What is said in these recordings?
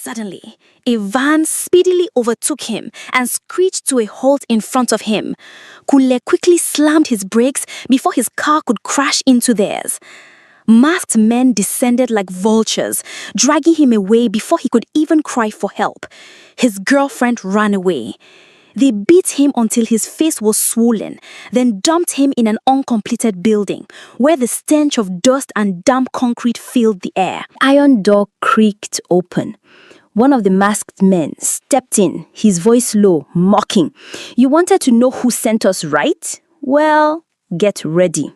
Suddenly, a van speedily overtook him and screeched to a halt in front of him. Kunle quickly slammed his brakes before his car could crash into theirs. Masked men descended like vultures, dragging him away before he could even cry for help. His girlfriend ran away. They beat him until his face was swollen, then dumped him in an uncompleted building, where the stench of dust and damp concrete filled the air. Iron door creaked open. One of the masked men stepped in, his voice low, mocking. "You wanted to know who sent us, right? Well, get ready."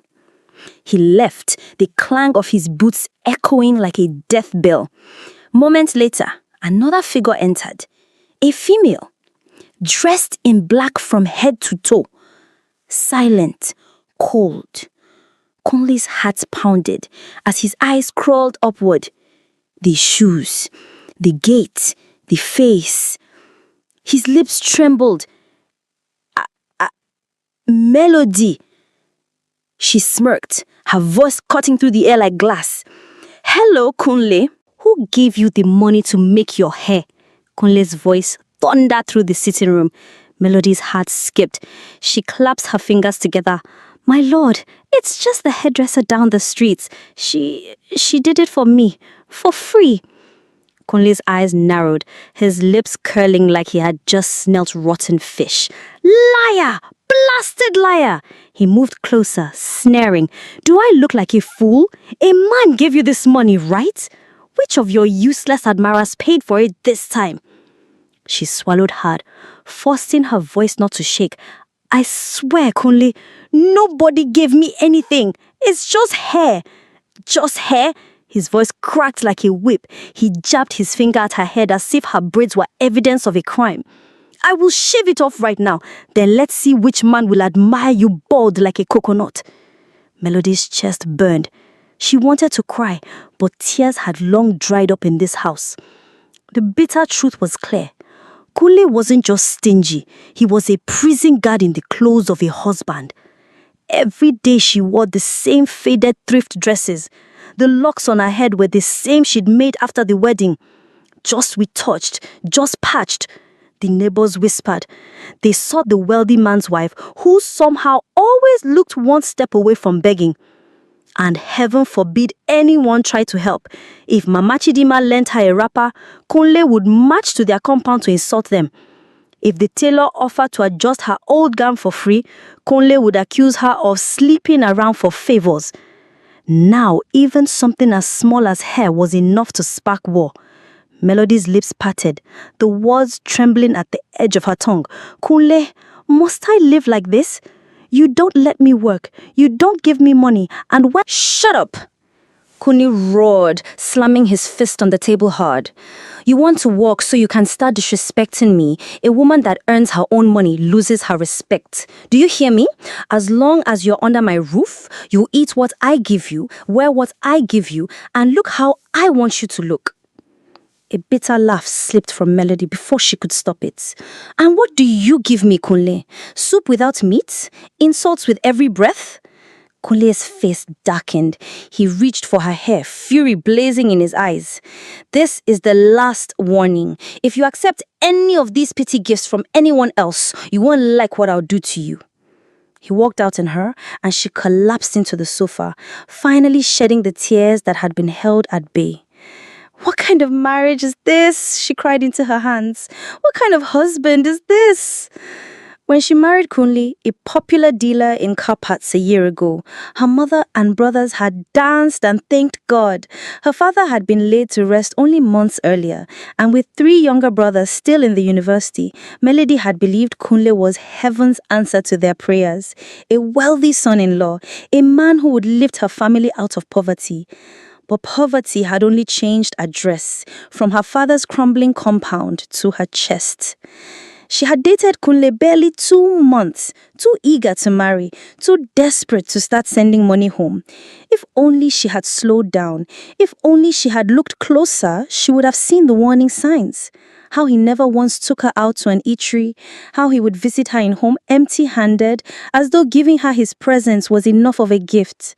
He left, the clang of his boots echoing like a death bell. Moments later, another figure entered. A female, dressed in black from head to toe. Silent, cold. Conley's heart pounded as his eyes crawled upward. The shoes, the gait, the face. His lips trembled. Melody. She smirked, her voice cutting through the air like glass. "Hello, Kunle. Who gave you the money to make your hair?" Kunle's voice thundered through the sitting room. Melody's heart skipped. She clapped her fingers together. "My lord, it's just the hairdresser down the street. She did it for me, for free." Kunle's eyes narrowed, his lips curling like he had just smelt rotten fish. "Liar! Blasted liar!" He moved closer, sneering. "Do I look like a fool? A man gave you this money, right? Which of your useless admirers paid for it this time?" She swallowed hard, forcing her voice not to shake. "I swear, Kunle, nobody gave me anything. It's just hair." "Just hair?" His voice cracked like a whip. He jabbed his finger at her head as if her braids were evidence of a crime. "I will shave it off right now. Then let's see which man will admire you bald like a coconut." Melody's chest burned. She wanted to cry, but tears had long dried up in this house. The bitter truth was clear. Kunle wasn't just stingy. He was a prison guard in the clothes of a husband. Every day she wore the same faded thrift dresses. The locks on her head were the same she'd made after the wedding. "Just retouched, just patched," the neighbors whispered. They saw the wealthy man's wife, who somehow always looked one step away from begging. And heaven forbid anyone try to help. If Mama Chidima lent her a wrapper, Kunle would march to their compound to insult them. If the tailor offered to adjust her old gown for free, Kunle would accuse her of sleeping around for favors. Now, even something as small as hair was enough to spark war. Melody's lips parted, the words trembling at the edge of her tongue. "Kunle, must I live like this? You don't let me work, you don't give me money, and when—" "Shut up!" Kunle roared, slamming his fist on the table hard. "You want to walk so you can start disrespecting me. A woman that earns her own money loses her respect. Do you hear me? As long as you're under my roof, you eat what I give you, wear what I give you, and look how I want you to look." A bitter laugh slipped from Melody before she could stop it. "And what do you give me, Kunle? Soup without meat? Insults with every breath?" Kunle's face darkened. He reached for her hair, fury blazing in his eyes. "This is the last warning. If you accept any of these petty gifts from anyone else, you won't like what I'll do to you." He walked out on her, and she collapsed into the sofa, finally shedding the tears that had been held at bay. "What kind of marriage is this?" she cried into her hands. "What kind of husband is this?" When she married Kunle, a popular dealer in car parts a year ago, her mother and brothers had danced and thanked God. Her father had been laid to rest only months earlier, and with 3 younger brothers still in the university, Melody had believed Kunle was heaven's answer to their prayers. A wealthy son-in-law, a man who would lift her family out of poverty. But poverty had only changed address, from her father's crumbling compound to her chest. She had dated Kunle barely 2 months, too eager to marry, too desperate to start sending money home. If only she had slowed down, if only she had looked closer, she would have seen the warning signs. How he never once took her out to an eatery, how he would visit her in home empty-handed, as though giving her his presence was enough of a gift.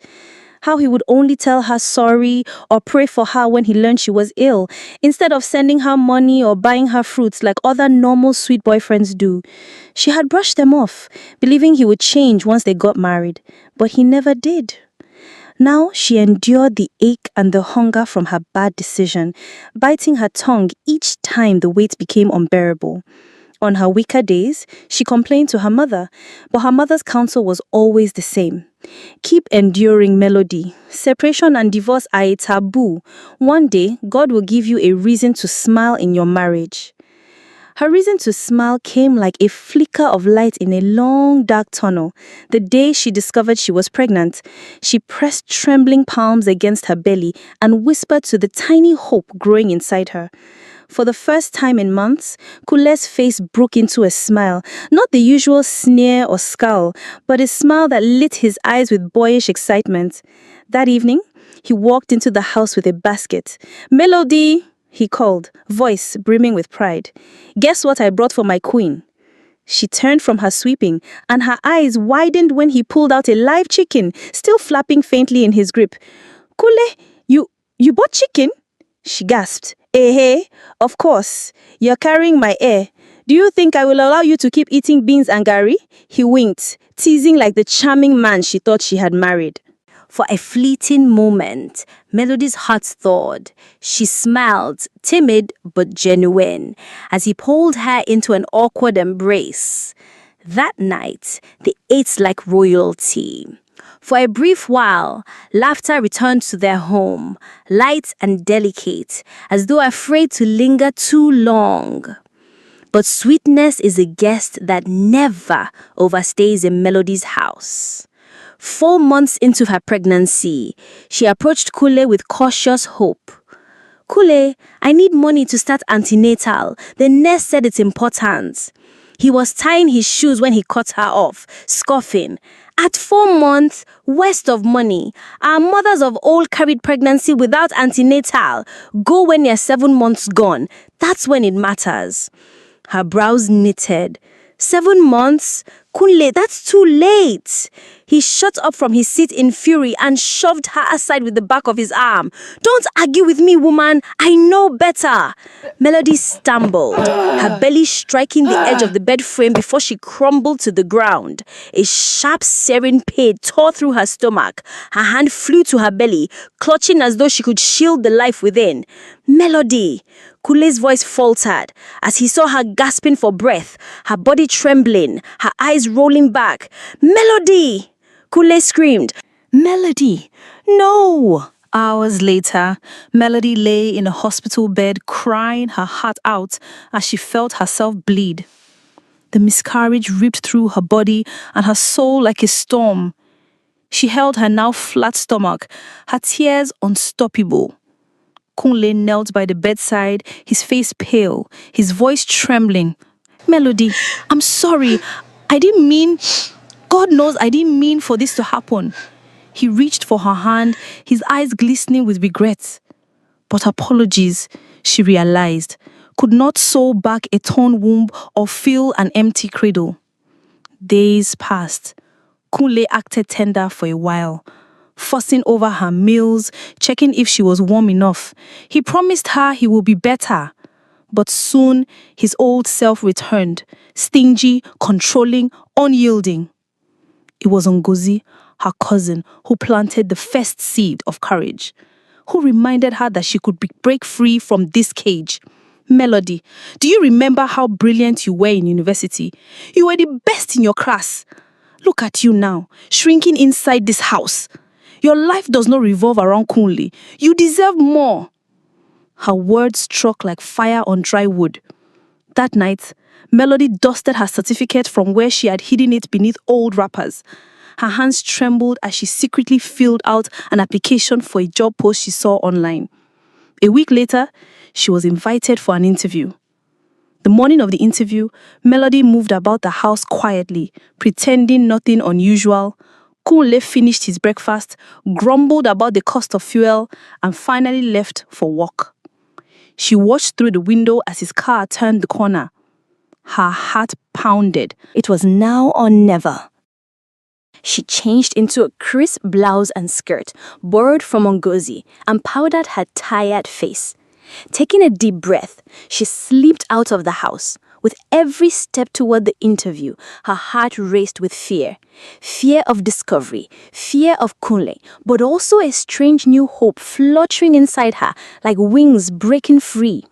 how he would only tell her sorry or pray for her when he learned she was ill, instead of sending her money or buying her fruits like other normal sweet boyfriends do. She had brushed them off, believing he would change once they got married, but he never did. Now she endured the ache and the hunger from her bad decision, biting her tongue each time the weight became unbearable. On her weaker days, she complained to her mother, but her mother's counsel was always the same. Keep enduring, Melody. Separation and divorce are a taboo. One day, God will give you a reason to smile in your marriage. Her reason to smile came like a flicker of light in a long, dark tunnel. The day she discovered she was pregnant, she pressed trembling palms against her belly and whispered to the tiny hope growing inside her. For the first time in months, Kule's face broke into a smile, not the usual sneer or scowl, but a smile that lit his eyes with boyish excitement. That evening, he walked into the house with a basket. "Melody!" he called, voice brimming with pride. "Guess what I brought for my queen?" She turned from her sweeping, and her eyes widened when he pulled out a live chicken, still flapping faintly in his grip. "Kule, you bought chicken?" she gasped. "Eh, hey, of course. You're carrying my air. Do you think I will allow you to keep eating beans and gari?" He winked, teasing like the charming man she thought she had married. For a fleeting moment, Melody's heart thawed. She smiled, timid but genuine, as he pulled her into an awkward embrace. That night, they ate like royalty. For a brief while, laughter returned to their home, light and delicate, as though afraid to linger too long. But sweetness is a guest that never overstays a Melody's house. 4 months into her pregnancy, she approached Kule with cautious hope. "Kule, I need money to start antenatal. The nurse said it's important." He was tying his shoes when he cut her off, scoffing. "At 4 months, waste of money. Our mothers of old carried pregnancy without antenatal. Go when you're 7 months gone. That's when it matters." Her brows knitted. 7 months? Kunle, that's too late. He shot up from his seat in fury and shoved her aside with the back of his arm. "Don't argue with me, woman. I know better." Melody stumbled, her belly striking the edge of the bed frame before she crumbled to the ground. A sharp, searing pain tore through her stomach. Her hand flew to her belly, clutching as though she could shield the life within. "Melody!" Kule's voice faltered as he saw her gasping for breath, her body trembling, her eyes rolling back. "Melody!" Kule screamed. "Melody! No!" Hours later, Melody lay in a hospital bed crying her heart out as she felt herself bleed. The miscarriage ripped through her body and her soul like a storm. She held her now flat stomach, her tears unstoppable. Kunle knelt by the bedside, his face pale, his voice trembling. "Melody, I'm sorry. I didn't mean... God knows I didn't mean for this to happen." He reached for her hand, his eyes glistening with regret. But apologies, she realized, could not sew back a torn womb or fill an empty cradle. Days passed. Kunle acted tender for a while, fussing over her meals, checking if she was warm enough. He promised her he would be better. But soon, his old self returned, stingy, controlling, unyielding. It was Ngozi, her cousin, who planted the first seed of courage, who reminded her that she could break free from this cage. "Melody, do you remember how brilliant you were in university? You were the best in your class. Look at you now, shrinking inside this house. Your life does not revolve around Kunle. You deserve more." Her words struck like fire on dry wood. That night, Melody dusted her certificate from where she had hidden it beneath old wrappers. Her hands trembled as she secretly filled out an application for a job post she saw online. A week later, she was invited for an interview. The morning of the interview, Melody moved about the house quietly, pretending nothing unusual. Kunle finished his breakfast, grumbled about the cost of fuel, and finally left for work. She watched through the window as his car turned the corner. Her heart pounded. It was now or never. She changed into a crisp blouse and skirt, borrowed from Ngozi, and powdered her tired face. Taking a deep breath, she slipped out of the house. With every step toward the interview, her heart raced with fear. Fear of discovery, fear of Kunle, but also a strange new hope fluttering inside her like wings breaking free.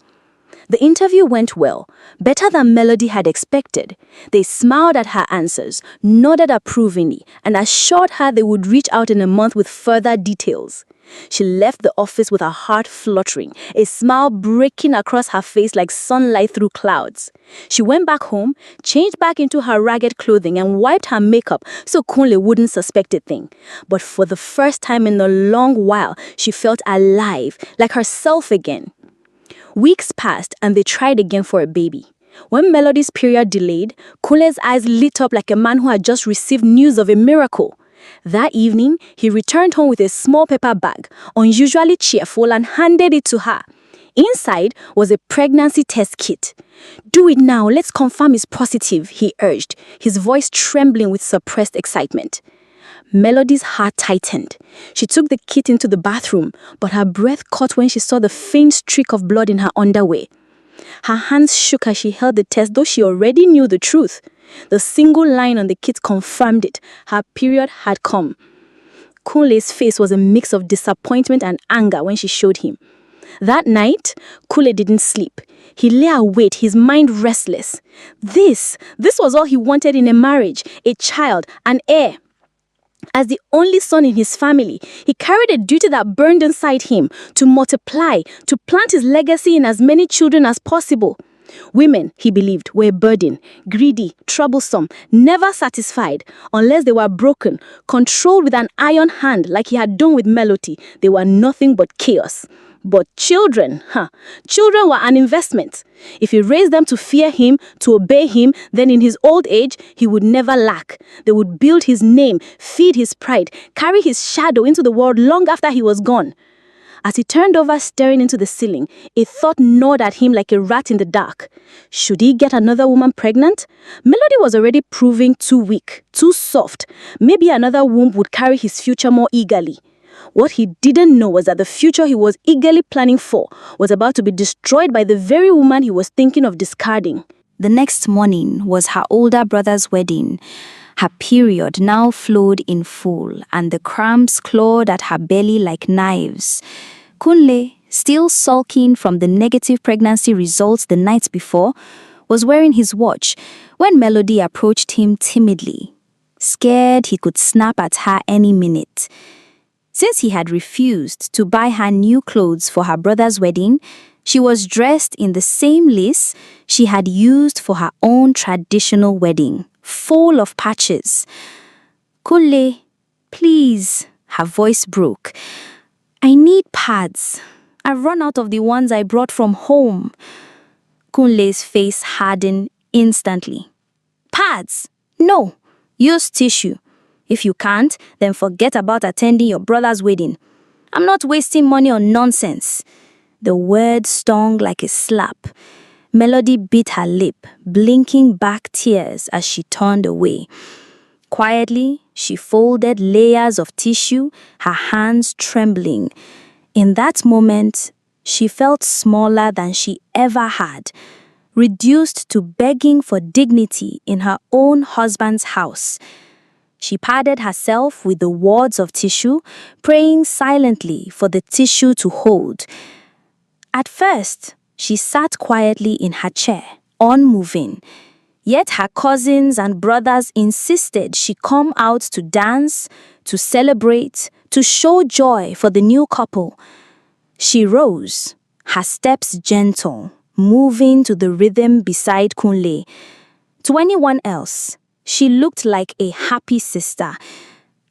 The interview went well, better than Melody had expected. They smiled at her answers, nodded approvingly, and assured her they would reach out in a month with further details. She left the office with her heart fluttering, a smile breaking across her face like sunlight through clouds. She went back home, changed back into her ragged clothing, and wiped her makeup so Kunle wouldn't suspect a thing. But for the first time in a long while, she felt alive, like herself again. Weeks passed and they tried again for a baby. When Melody's period delayed, Kunle's eyes lit up like a man who had just received news of a miracle. That evening, he returned home with a small paper bag, unusually cheerful, and handed it to her. Inside was a pregnancy test kit. "Do it now, let's confirm it's positive," he urged, his voice trembling with suppressed excitement. Melody's heart tightened. She took the kit into the bathroom, but her breath caught when she saw the faint streak of blood in her underwear. Her hands shook as she held the test, though she already knew the truth. The single line on the kit confirmed it. Her period had come. Kunle's face was a mix of disappointment and anger when she showed him. That night, Kunle didn't sleep. He lay awake, his mind restless. This was all he wanted in a marriage, a child, an heir. As the only son in his family, he carried a duty that burned inside him to multiply, to plant his legacy in as many children as possible. Women, he believed, were a burden, greedy, troublesome, never satisfied. Unless they were broken, controlled with an iron hand like he had done with Melody, they were nothing but chaos. But children were an investment. If he raised them to fear him, to obey him, then in his old age, he would never lack. They would build his name, feed his pride, carry his shadow into the world long after he was gone. As he turned over staring into the ceiling, a thought gnawed at him like a rat in the dark. Should he get another woman pregnant? Melody was already proving too weak, too soft. Maybe another womb would carry his future more eagerly. What he didn't know was that the future he was eagerly planning for was about to be destroyed by the very woman he was thinking of discarding. The next morning was her older brother's wedding. Her period now flowed in full, and the cramps clawed at her belly like knives. Kunle, still sulking from the negative pregnancy results the night before, was wearing his watch when Melody approached him timidly, scared he could snap at her any minute. Since he had refused to buy her new clothes for her brother's wedding, she was dressed in the same lace she had used for her own traditional wedding, full of patches. "Kunle, please," her voice broke. "I need pads. I've run out of the ones I brought from home." Kunle's face hardened instantly. "Pads? No. Use tissue. If you can't, then forget about attending your brother's wedding. I'm not wasting money on nonsense." The word stung like a slap. Melody bit her lip, blinking back tears as she turned away. Quietly, she folded layers of tissue, her hands trembling. In that moment, she felt smaller than she ever had, reduced to begging for dignity in her own husband's house. She padded herself with the wads of tissue, praying silently for the tissue to hold. At first, she sat quietly in her chair, unmoving. Yet her cousins and brothers insisted she come out to dance, to celebrate, to show joy for the new couple. She rose, her steps gentle, moving to the rhythm beside Kunle. To anyone else, she looked like a happy sister,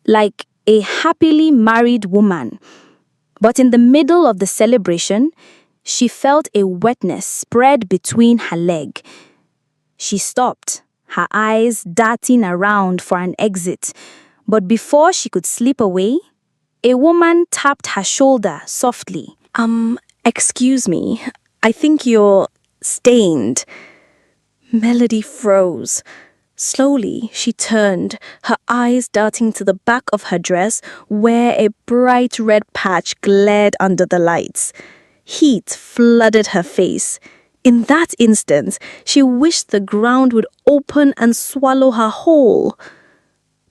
like a happily married woman. But in the middle of the celebration, she felt a wetness spread between her leg. She stopped, her eyes darting around for an exit. But before she could slip away, a woman tapped her shoulder softly. Excuse me, I think you're stained." Melody froze. Slowly, she turned, her eyes darting to the back of her dress, where a bright red patch glared under the lights. Heat flooded her face. In that instant, she wished the ground would open and swallow her whole.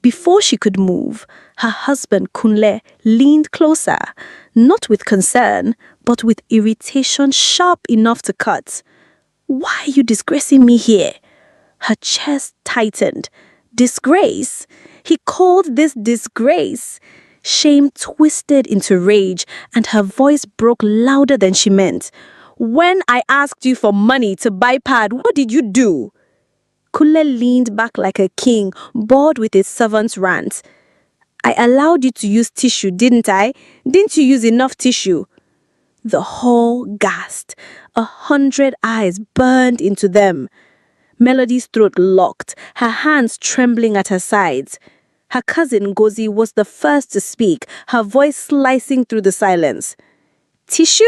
Before she could move, her husband Kunle leaned closer, not with concern, but with irritation sharp enough to cut. "Why are you disgracing me here?" Her chest tightened. Disgrace? He called this disgrace. Shame twisted into rage, and her voice broke louder than she meant. "When I asked you for money to buy pad, what did you do?" Kule leaned back like a king, bored with his servant's rant. "I allowed you to use tissue, didn't I? Didn't you use enough tissue?" The whole gasped. 100 eyes burned into them. Melody's throat locked, her hands trembling at her sides. Her cousin Ngozi was the first to speak, her voice slicing through the silence. "Tissue?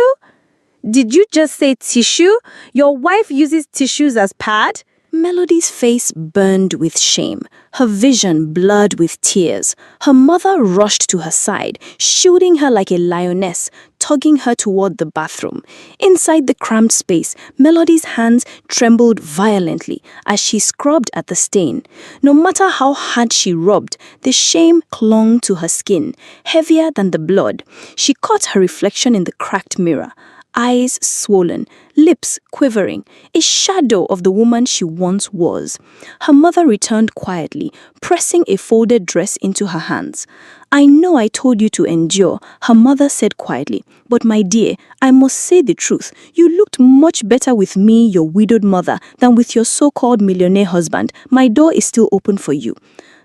Did you just say tissue? Your wife uses tissues as pad?" Melody's face burned with shame, her vision blurred with tears. Her mother rushed to her side, shielding her like a lioness, tugging her toward the bathroom. Inside the cramped space, Melody's hands trembled violently as she scrubbed at the stain. No matter how hard she rubbed, the shame clung to her skin, heavier than the blood. She caught her reflection in the cracked mirror. Eyes swollen, lips quivering, a shadow of the woman she once was. Her mother returned quietly, pressing a folded dress into her hands. "I know I told you to endure," her mother said quietly, "but my dear, I must say the truth. You looked much better with me, your widowed mother, than with your so-called millionaire husband. My door is still open for you."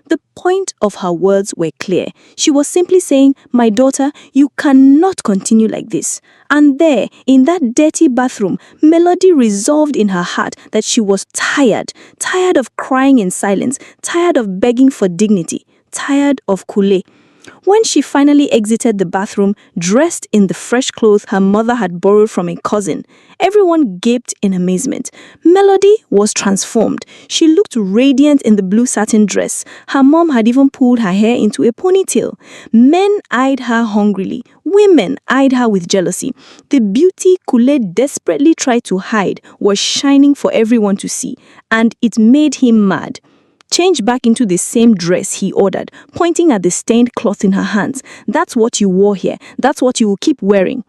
The point of her words were clear. She was simply saying, "My daughter, you cannot continue like this." And there, in that dirty bathroom, Melody resolved in her heart that she was tired of crying in silence, tired of begging for dignity, tired of Kule. When she finally exited the bathroom, dressed in the fresh clothes her mother had borrowed from a cousin, everyone gaped in amazement. Melody was transformed. She looked radiant in the blue satin dress. Her mom had even pulled her hair into a ponytail. Men eyed her hungrily. Women eyed her with jealousy. The beauty Kule desperately tried to hide was shining for everyone to see, and it made him mad. "Change back into the same dress," he ordered, pointing at the stained cloth in her hands. "That's what you wore here. That's what you will keep wearing."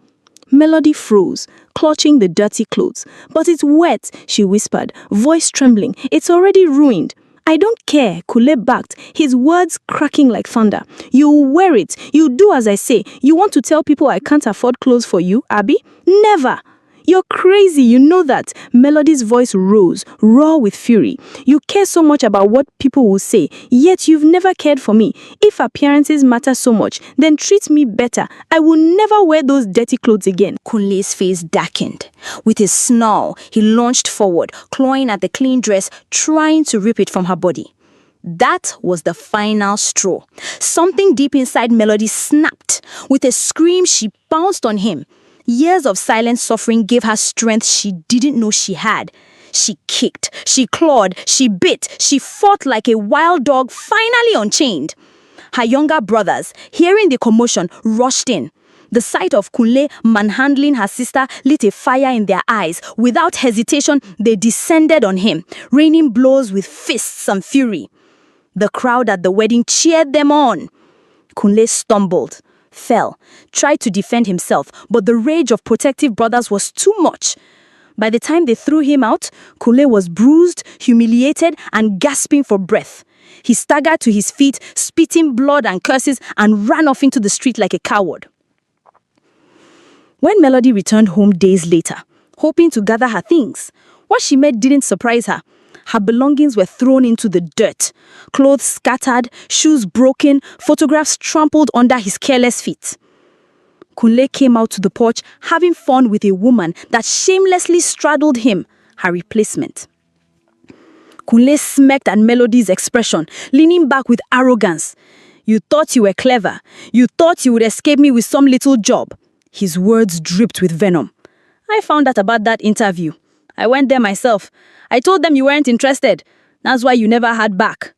Melody froze, clutching the dirty clothes. "But it's wet," she whispered, voice trembling. "It's already ruined." "I don't care," Kule backed, his words cracking like thunder. "You wear it. You do as I say. You want to tell people I can't afford clothes for you, Abby? Never." "You're crazy, you know that." Melody's voice rose, raw with fury. "You care so much about what people will say, yet you've never cared for me. If appearances matter so much, then treat me better. I will never wear those dirty clothes again." Kunle's face darkened. With a snarl, he launched forward, clawing at the clean dress, trying to rip it from her body. That was the final straw. Something deep inside Melody snapped. With a scream, she pounced on him. Years of silent suffering gave her strength she didn't know she had. She kicked, she clawed, she bit, she fought like a wild dog finally unchained. Her younger brothers, hearing the commotion, rushed in. The sight of Kunle manhandling her sister lit a fire in their eyes. Without hesitation, they descended on him, raining blows with fists and fury. The crowd at the wedding cheered them on. Kunle stumbled, fell, tried to defend himself, but the rage of protective brothers was too much. By the time they threw him out, Kule was bruised, humiliated, and gasping for breath. He staggered to his feet, spitting blood and curses, and ran off into the street like a coward. When Melody returned home days later, hoping to gather her things, what she met didn't surprise her. Her belongings were thrown into the dirt. Clothes scattered, shoes broken, photographs trampled under his careless feet. Kunle came out to the porch, having fun with a woman that shamelessly straddled him, her replacement. Kunle smirked at Melody's expression, leaning back with arrogance. "You thought you were clever. You thought you would escape me with some little job." His words dripped with venom. "I found out about that interview. I went there myself. I told them you weren't interested. That's why you never had back.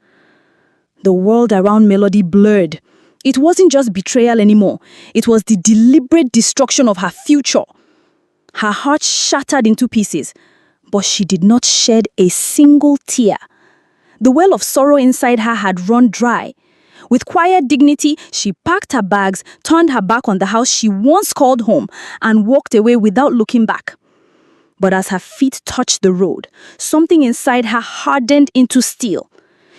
The world around Melody blurred. It wasn't just betrayal anymore. It was the deliberate destruction of her future. Her heart shattered into pieces, but she did not shed a single tear. The well of sorrow inside her had run dry. With quiet dignity, she packed her bags, turned her back on the house she once called home, and walked away without looking back. But as her feet touched the road, something inside her hardened into steel.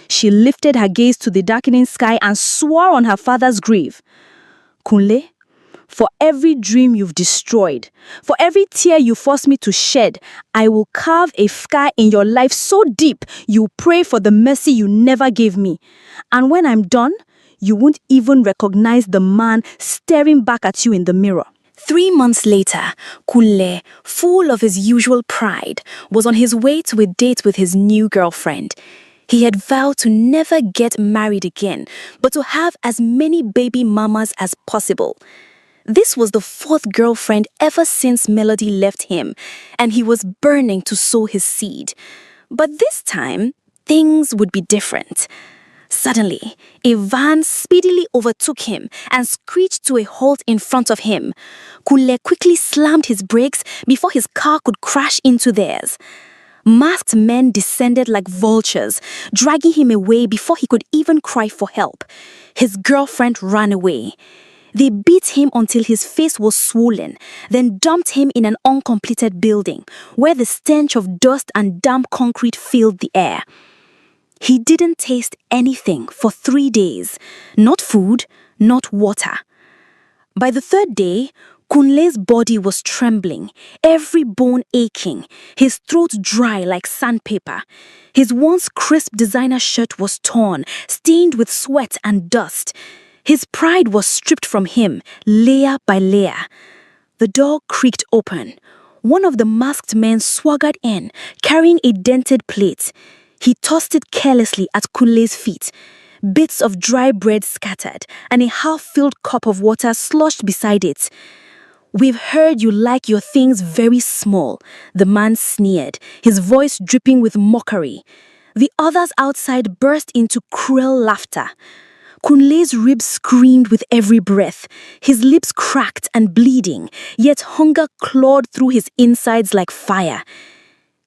She lifted her gaze to the darkening sky and swore on her father's grave. Kunle, for every dream you've destroyed, for every tear you forced me to shed, I will carve a scar in your life so deep you pray for the mercy you never gave me. And when I'm done, you won't even recognize the man staring back at you in the mirror. 3 months later, Kunle, full of his usual pride, was on his way to a date with his new girlfriend. He had vowed to never get married again, but to have as many baby mamas as possible. This was the 4th girlfriend ever since Melody left him, and he was burning to sow his seed. But this time, things would be different. Suddenly, a van speedily overtook him and screeched to a halt in front of him. Kunle quickly slammed his brakes before his car could crash into theirs. Masked men descended like vultures, dragging him away before he could even cry for help. His girlfriend ran away. They beat him until his face was swollen, then dumped him in an uncompleted building, where the stench of dust and damp concrete filled the air. He didn't taste anything for 3 days, not food, not water. By the 3rd day, Kunle's body was trembling, every bone aching, his throat dry like sandpaper. His once crisp designer shirt was torn, stained with sweat and dust. His pride was stripped from him, layer by layer. The door creaked open. One of the masked men swaggered in, carrying a dented plate. He tossed it carelessly at Kunle's feet. Bits of dry bread scattered, and a half-filled cup of water sloshed beside it. "We've heard you like your things very small," the man sneered, his voice dripping with mockery. The others outside burst into cruel laughter. Kunle's ribs screamed with every breath, his lips cracked and bleeding, yet hunger clawed through his insides like fire.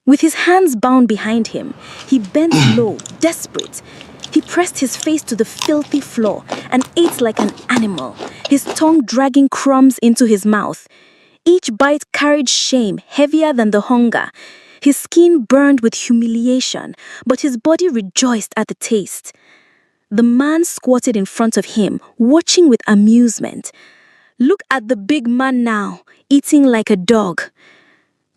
With his hands bound behind him, he bent low, desperate. He pressed his face to the filthy floor and ate like an animal, his tongue dragging crumbs into his mouth. Each bite carried shame heavier than the hunger. His skin burned with humiliation, but his body rejoiced at the taste. The man squatted in front of him, watching with amusement. "Look at the big man now, eating like a dog."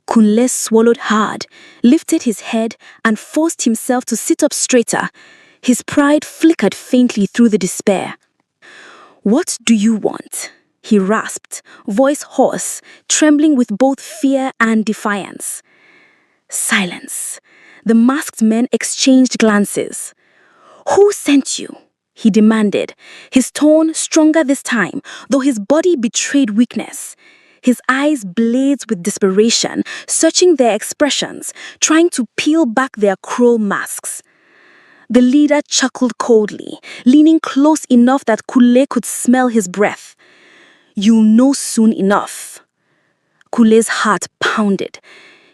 Kunle swallowed hard, lifted his head, and forced himself to sit up straighter. His pride flickered faintly through the despair. "What do you want?" he rasped, voice hoarse, trembling with both fear and defiance. Silence. The masked men exchanged glances. "Who sent you?" he demanded, his tone stronger this time, though his body betrayed weakness. His eyes blazed with desperation, searching their expressions, trying to peel back their cruel masks. The leader chuckled coldly, leaning close enough that Kunle could smell his breath. "You'll know soon enough." Kunle's heart pounded.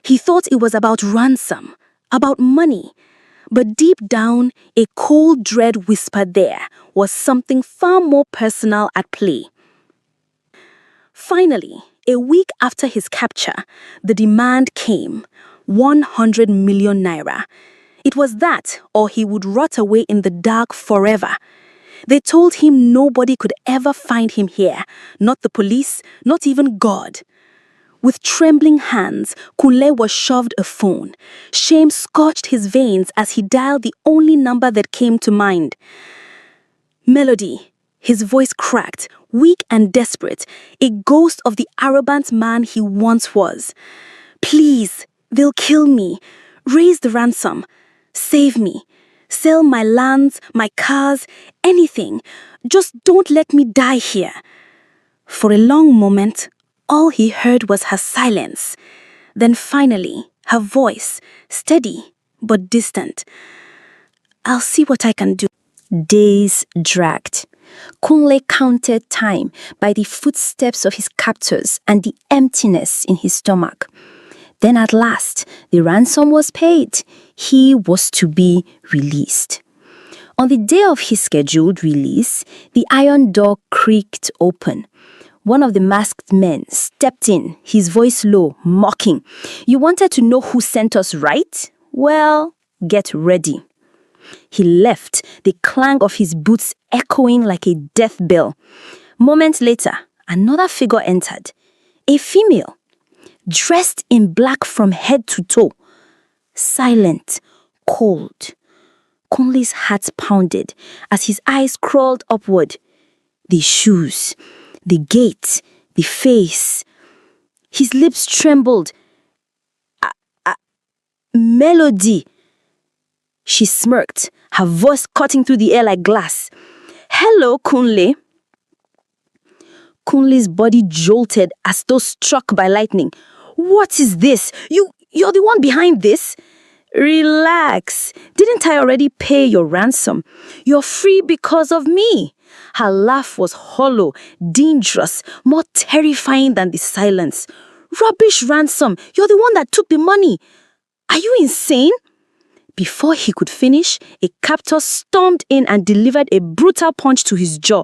He thought it was about ransom, about money. But deep down, a cold dread whispered there was something far more personal at play. Finally, a week after his capture, the demand came: 100 million naira. It was that, or he would rot away in the dark forever. They told him nobody could ever find him here, not the police, not even God. With trembling hands, Kunle was shoved a phone. Shame scorched his veins as he dialed the only number that came to mind. "Melody," his voice cracked, weak and desperate, a ghost of the arrogant man he once was. "Please, they'll kill me. Raise the ransom. Save me. Sell my lands, my cars, anything. Just don't let me die here." For a long moment, all he heard was her silence. Then finally, her voice, steady but distant. I'll see what I can do. Days dragged. Kunle counted time by the footsteps of his captors and the emptiness in his stomach. Then at last, the ransom was paid. He was to be released. On the day of his scheduled release, the iron door creaked open. One of the masked men stepped in, his voice low, mocking. "You wanted to know who sent us, right? Well, get ready." He left, the clang of his boots echoing like a death bell. Moments later, another figure entered. A female, dressed in black from head to toe. Silent, cold. Conley's heart pounded as his eyes crawled upward. The shoes, the gait, the face. His lips trembled. Melody. She smirked, her voice cutting through the air like glass. "Hello, Kunle." Kunle's body jolted as though struck by lightning. "What is this? You're the one behind this?" "Relax. Didn't I already pay your ransom? You're free because of me." Her laugh was hollow, dangerous, more terrifying than the silence. "Rubbish ransom. You're the one that took the money. Are you insane?" Before he could finish, a captor stormed in and delivered a brutal punch to his jaw.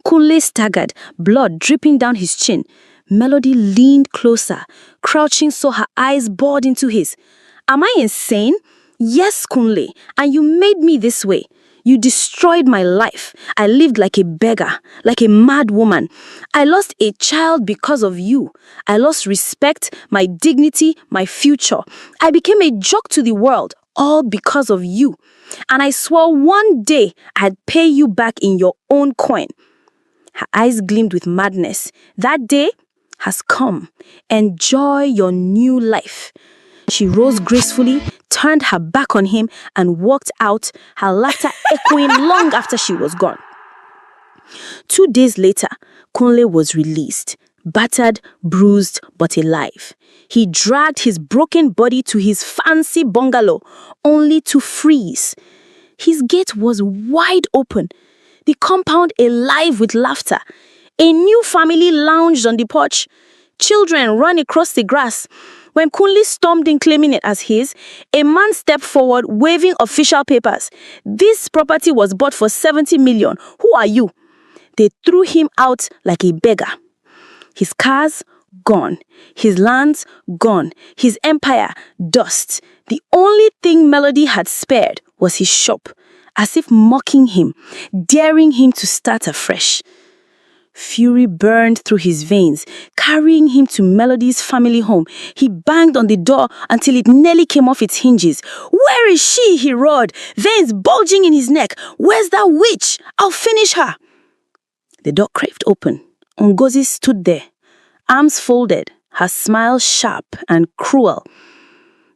Kunle staggered, blood dripping down his chin. Melody leaned closer, crouching so her eyes bored into his. "Am I insane?" "Yes, Kunle, and you made me this way. You destroyed my life. I lived like a beggar, like a mad woman. I lost a child because of you. I lost respect, my dignity, my future. I became a joke to the world, all because of you. And I swore one day I'd pay you back in your own coin." Her eyes gleamed with madness. "That day has come. Enjoy your new life." She rose gracefully, turned her back on him, and walked out, her laughter echoing long after she was gone. 2 days later, Kunle was released, battered, bruised, but alive. He dragged his broken body to his fancy bungalow, only to freeze. His gate was wide open, the compound alive with laughter. A new family lounged on the porch. Children ran across the grass. When Kunle stormed in claiming it as his, a man stepped forward waving official papers. "This property was bought for 70 million. Who are you?" They threw him out like a beggar. His cars, gone. His lands, gone. His empire, dust. The only thing Melody had spared was his shop, as if mocking him, daring him to start afresh. Fury burned through his veins, carrying him to Melody's family home. He banged on the door until it nearly came off its hinges. "Where is she?" he roared, veins bulging in his neck. "Where's that witch? I'll finish her." The door cracked open. Ngozi stood there, arms folded, her smile sharp and cruel.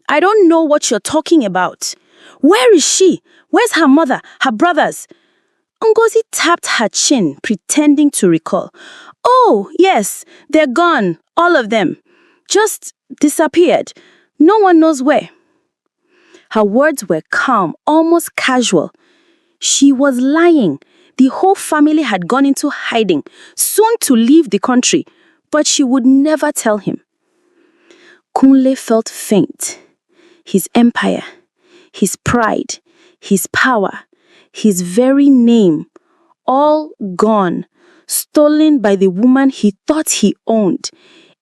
"I don't know what you're talking about. Where is she? Where's her mother, her brothers?" Ngozi tapped her chin, pretending to recall. "Oh, yes, they're gone, all of them. Just disappeared. No one knows where." Her words were calm, almost casual. She was lying. The whole family had gone into hiding, soon to leave the country, but she would never tell him. Kunle felt faint. His empire, his pride, his power, his very name, all gone, stolen by the woman he thought he owned,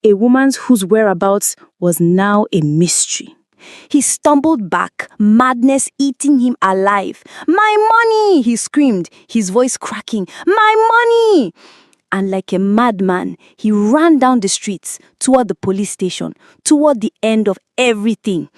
a woman whose whereabouts was now a mystery. He stumbled back, madness eating him alive. "My money!" he screamed, his voice cracking. "My money!" And like a madman, he ran down the streets toward the police station, toward the end of everything.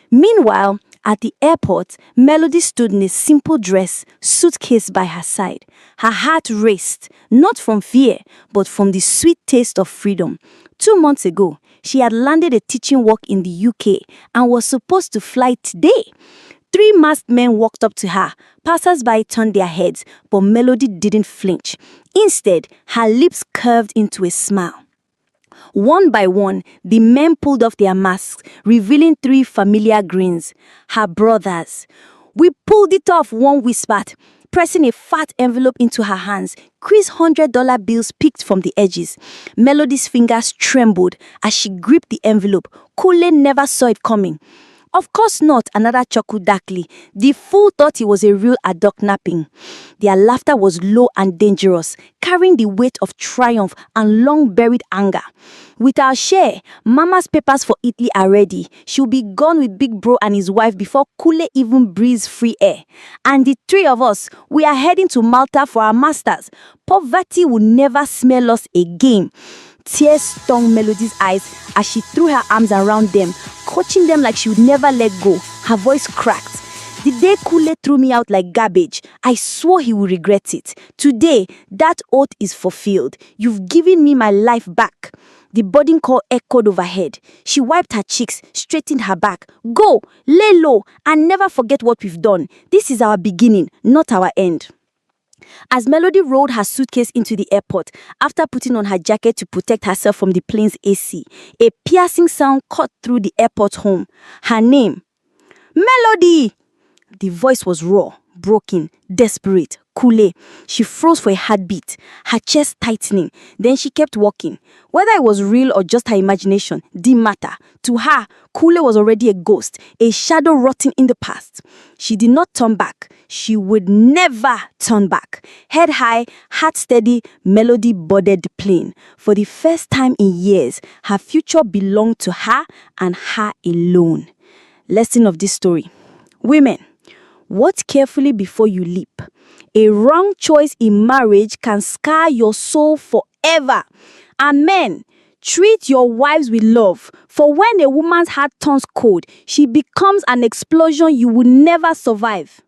Meanwhile, at the airport, Melody stood in a simple dress, suitcase by her side. Her heart raced, not from fear, but from the sweet taste of freedom. 2 months ago, she had landed a teaching work in the UK and was supposed to fly today. 3 masked men walked up to her. Passers-by turned their heads, but Melody didn't flinch. Instead, her lips curved into a smile. One by one, the men pulled off their masks, revealing 3 familiar grins. Her brothers. We pulled it off, one whispered, pressing a fat envelope into her hands. Chris' $100 bills peeked from the edges. Melody's fingers trembled as she gripped the envelope. Kule never saw it coming. Of course not, another chuckled darkly. The fool thought it was a real adult napping. Their laughter was low and dangerous, carrying the weight of triumph and long-buried anger. With our share, Mama's papers for Italy are ready. She'll be gone with Big Bro and his wife before Kule even breathes free air. And the three of us, we are heading to Malta for our masters. Poverty will never smell us again. Tears stung Melody's eyes as she threw her arms around them, coaching them like she would never let go. Her voice cracked. The day Kule threw me out like garbage, I swore he would regret it. Today, that oath is fulfilled. You've given me my life back. The boarding call echoed overhead. She wiped her cheeks, straightened her back. Go, lay low, and never forget what we've done. This is our beginning, not our end. As Melody rolled her suitcase into the airport, after putting on her jacket to protect herself from the plane's AC, a piercing sound cut through the airport home. Her name. Melody! The voice was raw, broken, desperate. Kule. She froze for a heartbeat, her chest tightening. Then she kept walking. Whether it was real or just her imagination didn't matter. To her, Kule was already a ghost, a shadow rotting in the past. She did not turn back. She would never turn back. Head high, heart steady, Melody boarded the plane. For the first time in years, her future belonged to her and her alone. Lesson of this story. Women, watch carefully before you leap. A wrong choice in marriage can scar your soul forever. And men, treat your wives with love. For when a woman's heart turns cold, she becomes an explosion you will never survive.